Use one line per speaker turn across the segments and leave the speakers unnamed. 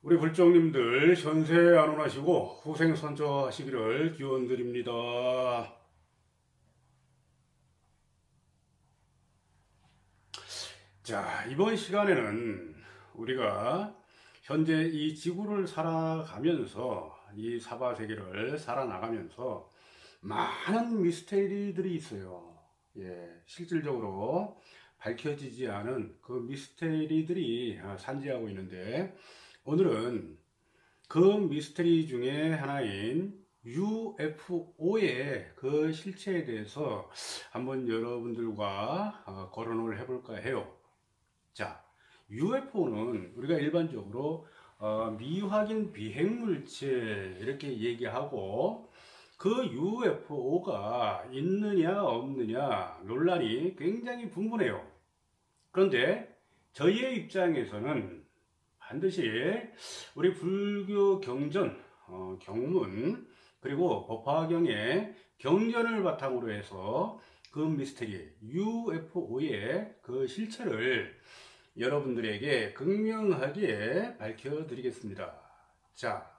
우리 불정님들 현세 안온하시고 후생선저하시기를 기원드립니다. 자, 이번 시간에는 우리가 현재 이 지구를 살아가면서 이 사바세계를 살아나가면서 많은 미스테리들이 있어요. 실질적으로 밝혀지지 않은 그 미스테리들이 산재하고 있는데, 오늘은 그 미스테리 중에 하나인 UFO의 그 실체에 대해서 한번 여러분들과 거론을 해볼까 해요. 자, UFO는 우리가 일반적으로 미확인 비행물체 이렇게 얘기하고, 그 UFO가 있느냐 없느냐 논란이 굉장히 분분해요. 그런데 저희의 입장에서는 반드시 우리 불교 경전, 경문, 그리고 법화경의 경전을 바탕으로 해서 그 미스테리, UFO의 그 실체를 여러분들에게 극명하게 밝혀드리겠습니다. 자,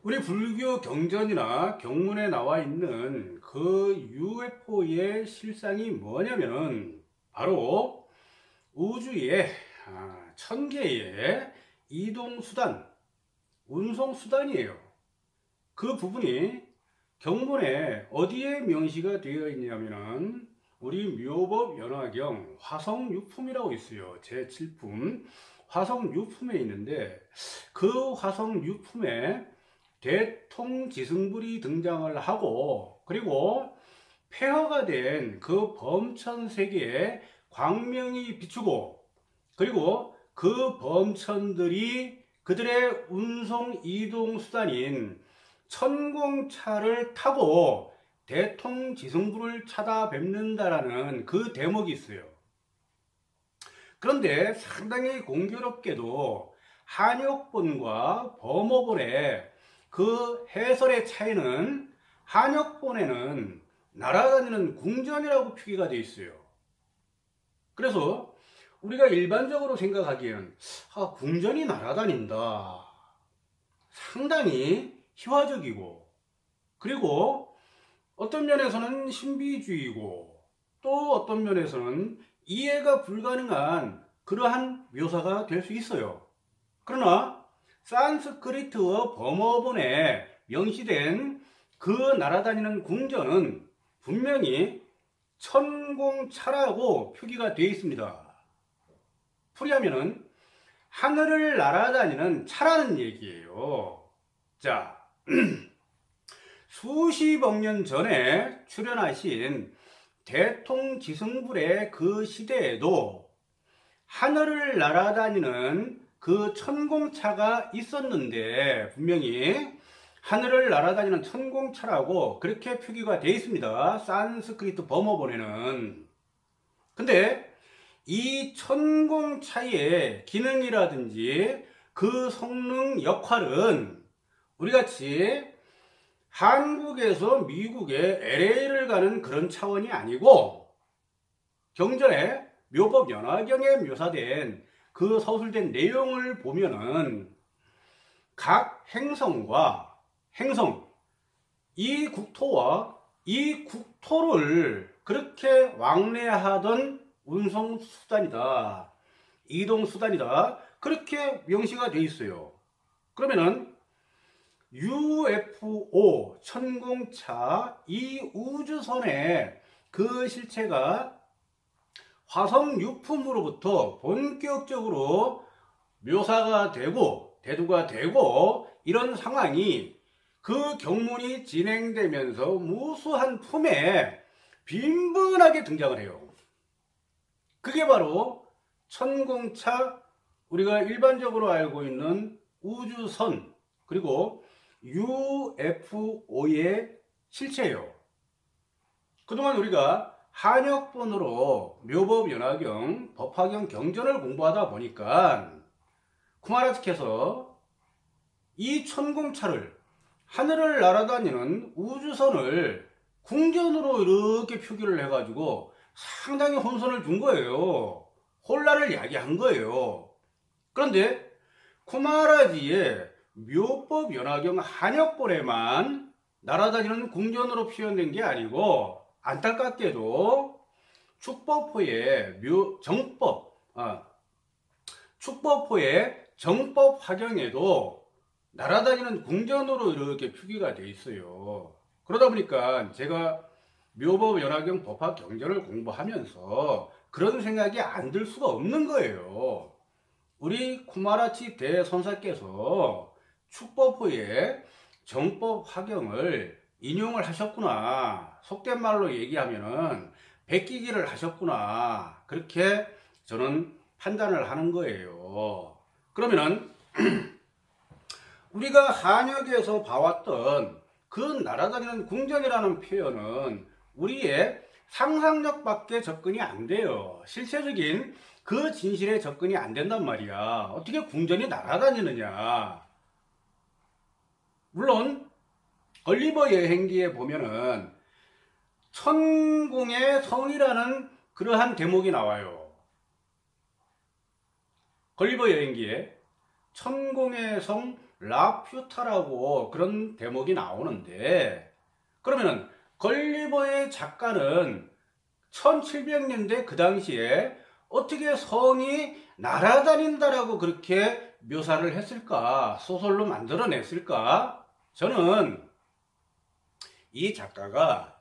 우리 불교 경전이나 경문에 나와 있는 그 UFO의 실상이 뭐냐면은 바로 우주의 1000개의 이동수단, 운송수단이에요. 그 부분이 경문에 어디에 명시가 되어 있냐면은 우리 묘법연화경 화성유품이라고 있어요. 제7품 화성유품에 있는데, 그 화성유품에 대통지승불이 등장을 하고, 그리고 폐허가 된 그 범천세계에 광명이 비추고, 그리고 그 범천들이 그들의 운송 이동 수단인 천공차를 타고 대통지승불을 찾아뵙는다라는 그 대목이 있어요. 그런데 상당히 공교롭게도 한역본과 범어본의 그 해설의 차이는, 한역본에는 날아다니는 궁전이라고 표기가 되어 있어요. 그래서 우리가 일반적으로 생각하기에는 궁전이 날아다닌다, 상당히 희화적이고, 그리고 어떤 면에서는 신비주의고, 또 어떤 면에서는 이해가 불가능한 그러한 묘사가 될 수 있어요. 그러나 산스크리트어 범어본에 명시된 그 날아다니는 궁전은 분명히 천공차라고 표기가 되어 있습니다. 풀이하면은 하늘을 날아다니는 차라는 얘기예요. 자, 수십억 년 전에 출현하신 대통지승불의 그 시대에도 하늘을 날아다니는 그 천공차가 있었는데, 분명히 하늘을 날아다니는 천공차라고 그렇게 표기가 되어 있습니다. 산스크리트 범어본에는. 근데 이 천공차의 기능이라든지 그 성능 역할은 우리같이 한국에서 미국의 LA를 가는 그런 차원이 아니고, 경전에 묘법연화경에 묘사된 그 서술된 내용을 보면은 각 행성과 행성, 이 국토와 이 국토를 그렇게 왕래하던 운송수단이다, 이동수단이다, 그렇게 명시가 되어 있어요. 그러면은 UFO, 천공차, 이 우주선의 그 실체가 화성유품으로부터 본격적으로 묘사가 되고 대두가 되고, 이런 상황이 그 경문이 진행되면서 무수한 품에 빈번하게 등장을 해요. 그게 바로 천공차, 우리가 일반적으로 알고 있는 우주선, 그리고 UFO의 실체예요. 그동안 우리가 한역본으로 묘법연화경, 법화경 경전을 공부하다 보니까 쿠마라츠께서 이 천공차를, 하늘을 날아다니는 우주선을 궁전으로 이렇게 표기를 해가지고 상당히 혼선을 준 거예요. 혼란을 야기한 거예요. 그런데 쿠마라지의 묘법 연화경 한역본에만 날아다니는 궁전으로 표현된 게 아니고 안타깝게도 축법호의 축법호의 정법 화경에도 날아다니는 궁전으로 이렇게 표기가 되어 있어요. 그러다 보니까 제가 묘법 연화경 법화 경전을 공부하면서 그런 생각이 안 들 수가 없는 거예요. 우리 쿠마라치 대선사께서 축법호의 정법 화경을 인용을 하셨구나. 속된 말로 얘기하면은 베끼기를 하셨구나. 그렇게 저는 판단을 하는 거예요. 그러면은 우리가 한역에서 봐왔던 그 날아다니는 궁전이라는 표현은 우리의 상상력밖에 접근이 안 돼요. 실체적인 그 진실에 접근이 안 된단 말이야. 어떻게 궁전이 날아다니느냐. 물론 걸리버 여행기에 보면은 천공의 성이라는 그러한 대목이 나와요. 걸리버 여행기에 천공의 성 라퓨타라고 그런 대목이 나오는데, 그러면은 걸리버의 작가는 1700년대 그 당시에 어떻게 성이 날아다닌다라고 그렇게 묘사를 했을까? 소설로 만들어냈을까? 저는 이 작가가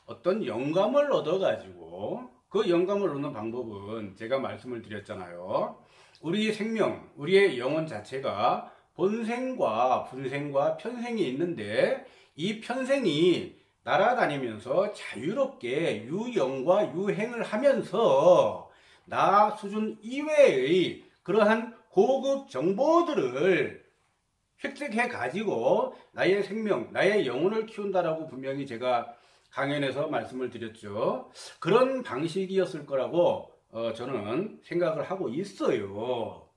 어떤 영감을 얻어가지고, 그 영감을 얻는 방법은 제가 말씀을 드렸잖아요. 우리 생명, 우리의 영혼 자체가 본생과 분생과 편생이 있는데, 이 편생이 날아다니면서 자유롭게 유영과 유행을 하면서 나 수준 이외의 그러한 고급 정보들을 획득해 가지고 나의 생명, 나의 영혼을 키운다라고 분명히 제가 강연에서 말씀을 드렸죠. 그런 방식이었을 거라고 저는 생각을 하고 있어요.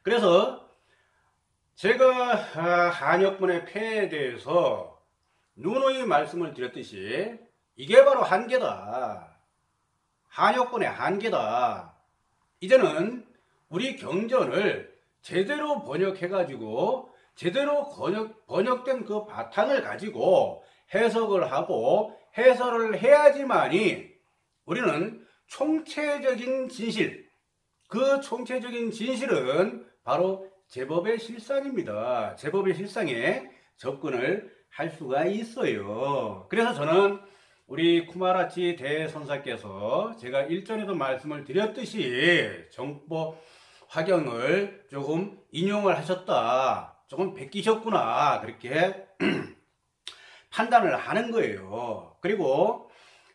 그래서 제가 한역본의 폐에 대해서 누누이 말씀을 드렸듯이 이게 바로 한계다. 한역본의 한계다. 이제는 우리 경전을 제대로 번역해가지고 제대로 번역된 그 바탕을 가지고 해석을 하고 해설을 해야지만이 우리는 총체적인 진실, 그 총체적인 진실은 바로 제법의 실상입니다. 제법의 실상에 접근을 할 수가 있어요. 그래서 저는 우리 쿠마라치 대선사께서 제가 일전에도 말씀을 드렸듯이 정법 화경을 조금 인용을 하셨다, 조금 베끼셨구나, 그렇게 판단을 하는 거예요. 그리고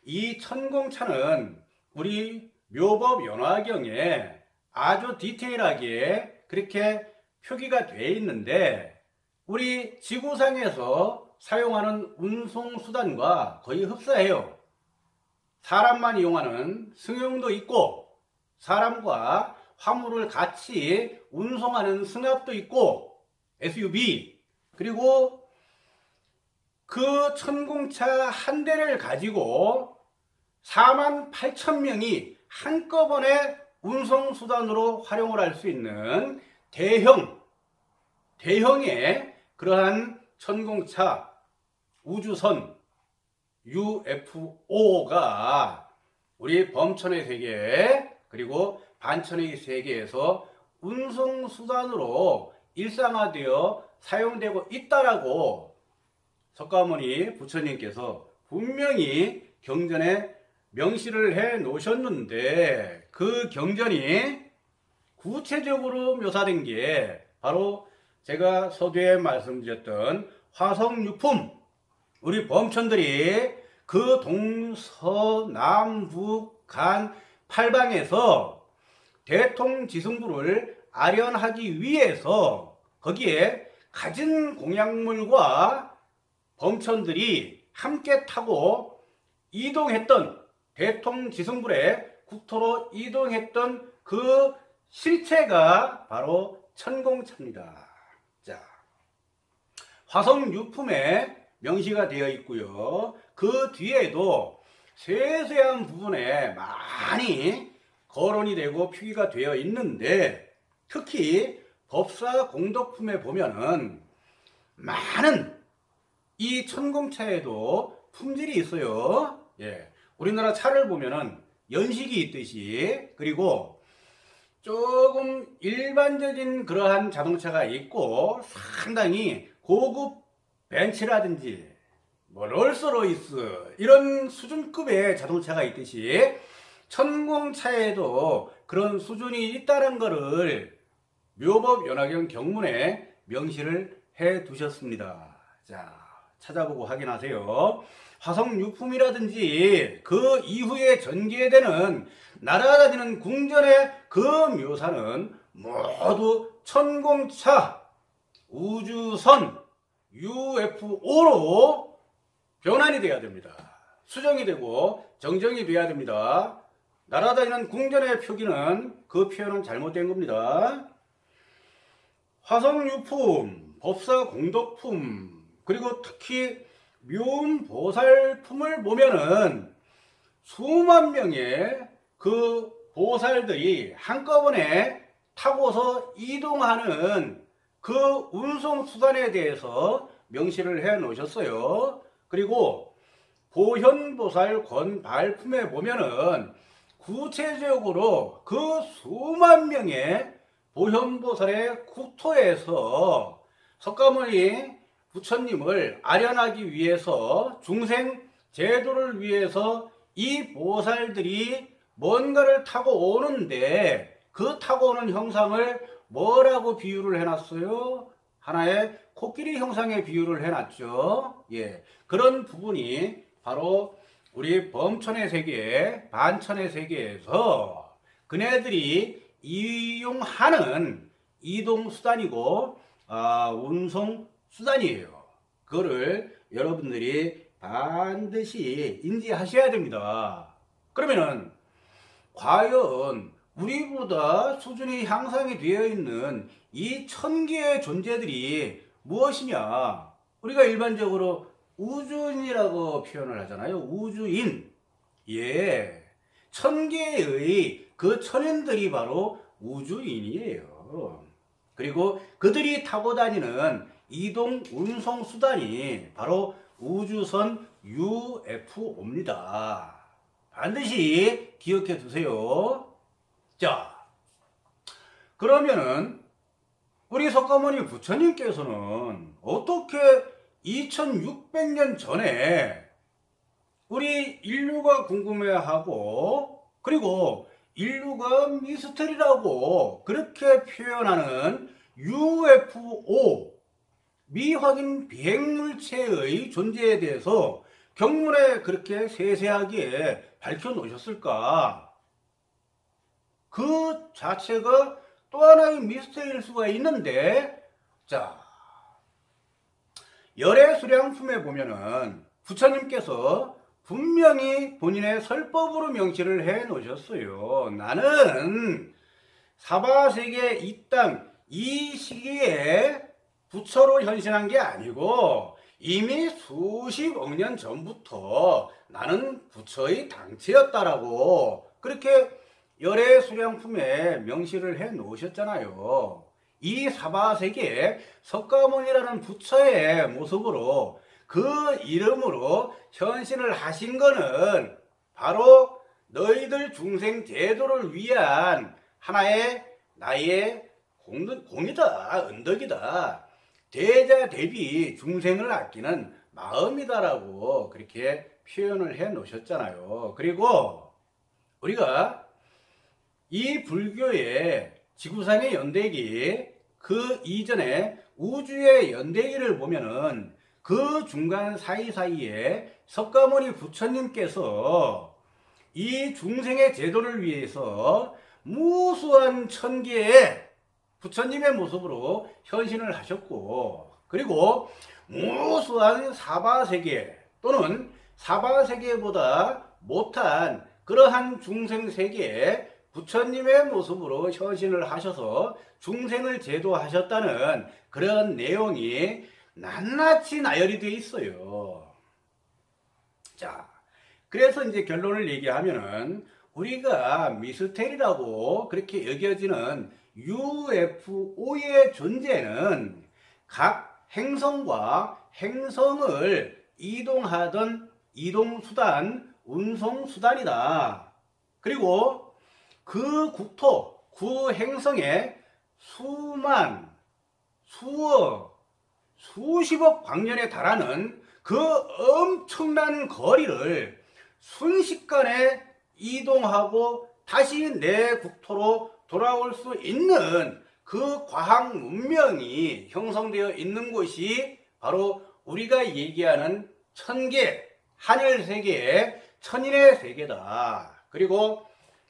이 천공차는 우리 묘법 연화경에 아주 디테일하게 그렇게 표기가 되어 있는데, 우리 지구상에서 사용하는 운송수단과 거의 흡사해요. 사람만 이용하는 승용도 있고, 사람과 화물을 같이 운송하는 승합도 있고, SUV, 그리고 그 천공차 한 대를 가지고 48,000명이 한꺼번에 운송수단으로 활용을 할 수 있는 대형의 그러한 천공차 우주선 UFO가 우리 범천의 세계 그리고 반천의 세계에서 운송수단으로 일상화되어 사용되고 있다라고 석가모니 부처님께서 분명히 경전에 명시를 해 놓으셨는데, 그 경전이 구체적으로 묘사된 게 바로 제가 서두에 말씀드렸던 화성유품, 우리 범천들이 그 동서남북간 팔방에서 대통지승부를 아련하기 위해서 거기에 가진 공약물과 범천들이 함께 타고 이동했던, 대통지승불의 국토로 이동했던 그 실체가 바로 천공차입니다. 자, 화성유품에 명시가 되어 있고요. 그 뒤에도 세세한 부분에 많이 거론이 되고 표기가 되어 있는데, 특히 법사 공덕품에 보면은 많은 이 천공차에도 품질이 있어요. 예. 우리나라 차를 보면은 연식이 있듯이, 그리고 조금 일반적인 그러한 자동차가 있고 상당히 고급 벤츠라든지 뭐 롤스로이스 이런 수준급의 자동차가 있듯이 천공차에도 그런 수준이 있다는 것을 묘법 연화경 경문에 명시를 해 두셨습니다. 자, 찾아보고 확인하세요. 화성유품이라든지 그 이후에 전개되는 날아다니는 궁전의 그 묘사는 모두 천공차, 우주선, UFO로 변환이 돼야 됩니다. 수정이 되고 정정이 돼야 됩니다. 날아다니는 궁전의 표기는 그 표현은 잘못된 겁니다. 화성유품, 법사공덕품, 그리고 특히 묘음보살품을 보면은 수만 명의 그 보살들이 한꺼번에 타고서 이동하는 그 운송수단에 대해서 명시를 해 놓으셨어요. 그리고 보현보살 권발품에 보면은 구체적으로 그 수만 명의 보현보살의 국토에서 석가모니 부처님을 아련하기 위해서 중생 제도를 위해서 이 보살들이 뭔가를 타고 오는데 그 타고 오는 형상을 뭐라고 비유를 해놨어요? 하나의 코끼리 형상의 비유를 해놨죠. 예, 그런 부분이 바로 우리 범천의 세계, 반천의 세계에서 그네들이 이용하는 이동수단이고 운송수단이에요. 그거를 여러분들이 반드시 인지하셔야 됩니다. 그러면은 과연 우리보다 수준이 향상이 되어 있는 이 1000개의 존재들이 무엇이냐? 우리가 일반적으로 우주인이라고 표현을 하잖아요. 우주인. 예. 1000개의 그 천인들이 바로 우주인이에요. 그리고 그들이 타고 다니는 이동 운송 수단이 바로 우주선 UFO입니다. 반드시 기억해 두세요. 자, 그러면은 우리 석가모니 부처님께서는 어떻게 2600년 전에 우리 인류가 궁금해하고 그리고 인류가 미스터리라고 그렇게 표현하는 UFO 미확인 비행물체의 존재에 대해서 경문에 그렇게 세세하게 밝혀 놓으셨을까? 그 자체가 또 하나의 미스터리일 수가 있는데, 자, 열애수량품에 보면은 부처님께서 분명히 본인의 설법으로 명시를 해 놓으셨어요. 나는 사바세계 이 땅, 이 시기에 부처로 현신한 게 아니고 이미 수십억 년 전부터 나는 부처의 당체였다라고 그렇게 열애수량품에 명시를 해 놓으셨잖아요. 이 사바세계에 석가모니라는 부처의 모습으로 그 이름으로 현신을 하신 거는 바로 너희들 중생 제도를 위한 하나의 나의 공이다, 은덕이다. 대자 대비 중생을 아끼는 마음이다라고 그렇게 표현을 해 놓으셨잖아요. 그리고 우리가 이 불교의 지구상의 연대기 그 이전에 우주의 연대기를 보면은 그 중간 사이사이에 석가모니 부처님께서 이 중생의 제도를 위해서 무수한 1000개의 부처님의 모습으로 현신을 하셨고 그리고 무수한 사바세계 또는 사바세계보다 못한 그러한 중생세계에 부처님의 모습으로 현신을 하셔서 중생을 제도하셨다는 그런 내용이 낱낱이 나열이 되어 있어요. 자, 그래서 이제 결론을 얘기하면은 우리가 미스테리라고 그렇게 여겨지는 UFO의 존재는 각 행성과 행성을 이동하던 이동수단, 운송수단이다. 그리고 그 국토, 그 행성에 수만, 수억, 수십억 광년에 달하는 그 엄청난 거리를 순식간에 이동하고 다시 내 국토로 돌아올 수 있는 그 과학 문명이 형성되어 있는 곳이 바로 우리가 얘기하는 천계, 하늘 세계의 천인의 세계다. 그리고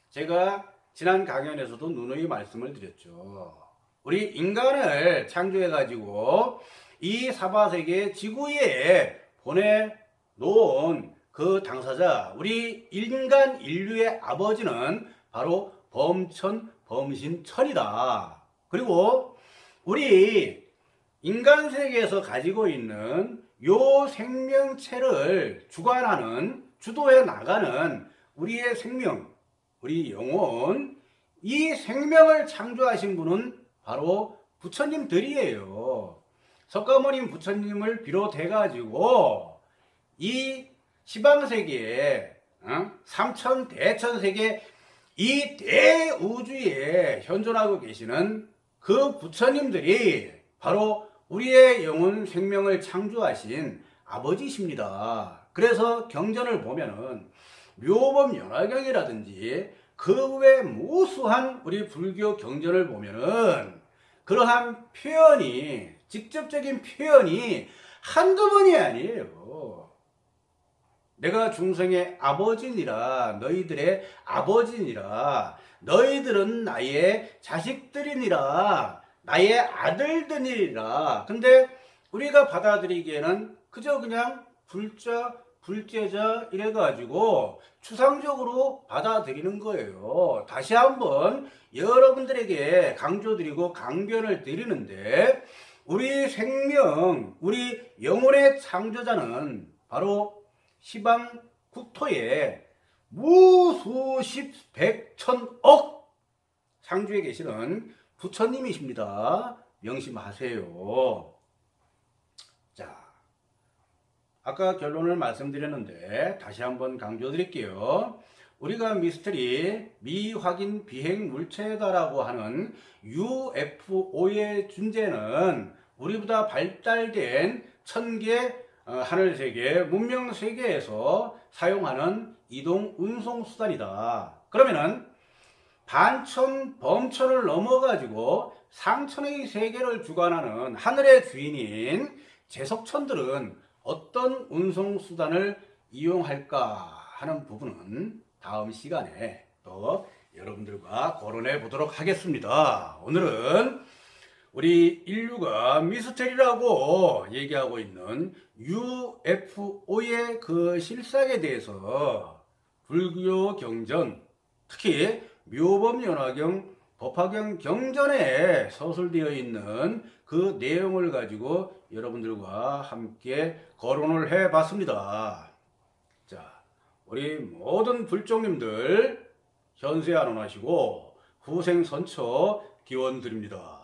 제가 지난 강연에서도 누누이 말씀을 드렸죠. 우리 인간을 창조해 가지고 이 사바세계 지구에 보내놓은 그 당사자, 우리 인간 인류의 아버지는 바로 범천, 범신천이다. 그리고 우리 인간 세계에서 가지고 있는 요 생명체를 주관하는, 주도해 나가는 우리의 생명, 우리 영혼, 이 생명을 창조하신 분은 바로 부처님들이에요. 석가모니 부처님을 비롯해 가지고 이 시방세계에 삼천대천세계 이 대우주에 현존하고 계시는 그 부처님들이 바로 우리의 영혼 생명을 창조하신 아버지십니다. 그래서 경전을 보면은 묘법연화경이라든지 그 외 무수한 우리 불교 경전을 보면은 그러한 표현이, 직접적인 표현이 한두 번이 아니에요. 내가 중생의 아버지니라, 너희들의 아버지니라, 너희들은 나의 자식들이니라, 나의 아들들이니라. 근데 우리가 받아들이기에는 그저 그냥 불자, 불제자 이래가지고 추상적으로 받아들이는 거예요. 다시 한번 여러분들에게 강조드리고 강변을 드리는데, 우리 생명, 우리 영혼의 창조자는 바로 시방 국토에 무수십 백천억 상주에 계시는 부처님이십니다. 명심하세요. 자, 아까 결론을 말씀드렸는데 다시 한번 강조드릴게요. 우리가 미스터리, 미확인 비행 물체다라고 하는 UFO의 존재는 우리보다 발달된 천계 하늘세계, 문명세계에서 사용하는 이동 운송수단이다. 그러면은 반천, 범천을 넘어가지고 상천의 세계를 주관하는 하늘의 주인인 제석천들은 어떤 운송수단을 이용할까 하는 부분은 다음 시간에 또 여러분들과 거론해 보도록 하겠습니다. 오늘은 우리 인류가 미스테리라고 얘기하고 있는 UFO의 그 실상에 대해서 불교 경전, 특히 묘법연화경, 법화경 경전에 서술되어 있는 그 내용을 가지고 여러분들과 함께 거론을 해 봤습니다. 자, 우리 모든 불종님들 현세 안원하시고 후생 선처 기원 드립니다.